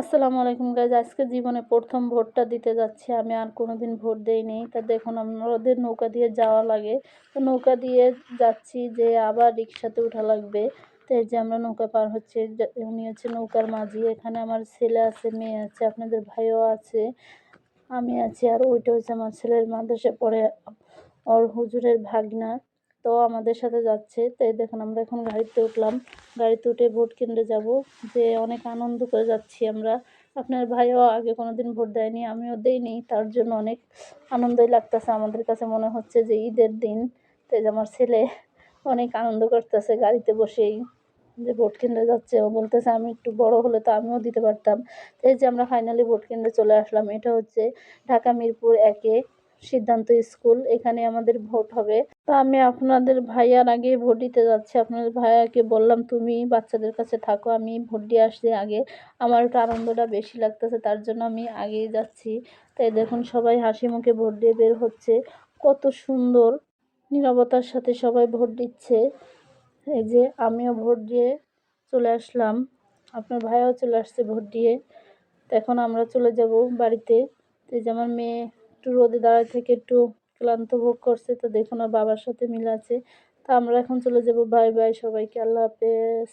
আসসালামু আলাইকুম গাইজ। আজকে জীবনে প্রথম ভোটটা দিতে যাচ্ছি আমি। আর কোনোদিন ভোট দেইনি। তা দেখুন আমাদের নৌকা দিয়ে যাওয়া লাগে। তো নৌকা দিয়ে যাচ্ছি, যে আবার রিক্সাতে ওঠা লাগবে। তো এই যে আমরা নৌকা পার হচ্ছে, উনি হচ্ছে নৌকার মাঝি। এখানে আমার ছেলে আছে, মেয়ে আছে, আপনাদের ভাইও আছে, আমি আছি। আর ওইটা হচ্ছে আমার ছেলের মাদ্রাসায় পড়ে, ওর হুজুরের ভাগনা। তো আমাদের সাথে যাচ্ছে। তো এই দেখুন আমরা এখন গাড়িতে উঠলাম। গাড়িতে উঠে ভোট কেন্দ্রে যাব। যে অনেক আনন্দ করে যাচ্ছি আমরা। আপনার ভাইও আগে কোনোদিন ভোট দেয়নি, আমিও দেইনি, তার জন্য অনেক আনন্দই লাগতেছে। আমাদের কাছে মনে হচ্ছে যে ঈদের দিন। তো এই যে আমার ছেলে অনেক আনন্দ করতেছে গাড়িতে বসেই, যে ভোট কেন্দ্রে যাচ্ছে। ও বলতেছে আমি একটু বড় হলে তো আমিও দিতে পারতাম। তো এই যে আমরা ফাইনালি ভোট কেন্দ্রে চলে আসলাম। এটা হচ্ছে ঢাকা মিরপুর 1-এ সিদ্ধান্ত স্কুল। এখানে আমাদের ভোট হবে। তো আমি আপনাদের ভাইয়ার আগে ভোট দিতে যাচ্ছি। আপনাদের ভাইয়াকে বললাম তুমি বাচ্চাদের কাছে থাকো, আমি ভোট দিয়ে আসছি আগে। আমার একটু আনন্দটা বেশি লাগতেছে, তার জন্য আমি আগেই যাচ্ছি। তাই দেখুন সবাই হাসি মুখে ভোট দিয়ে বের হচ্ছে। কত সুন্দর নীরবতার সাথে সবাই ভোট দিচ্ছে। এই যে আমিও ভোট দিয়ে চলে আসলাম, আপনার ভাইয়াও চলে আসছে ভোট দিয়ে। তো এখন আমরা চলে যাব বাড়িতে। তো এই যে আমার মেয়ে একটু রোদে দাঁড়ায় থেকে একটু ক্লান্ত ভোগ করছে। তো দেখুন আর বাবার সাথে মিলে আছে। তো আমরা এখন চলে যাব। বাই বাই সবাইকে, আল্লাহ হাফেজ।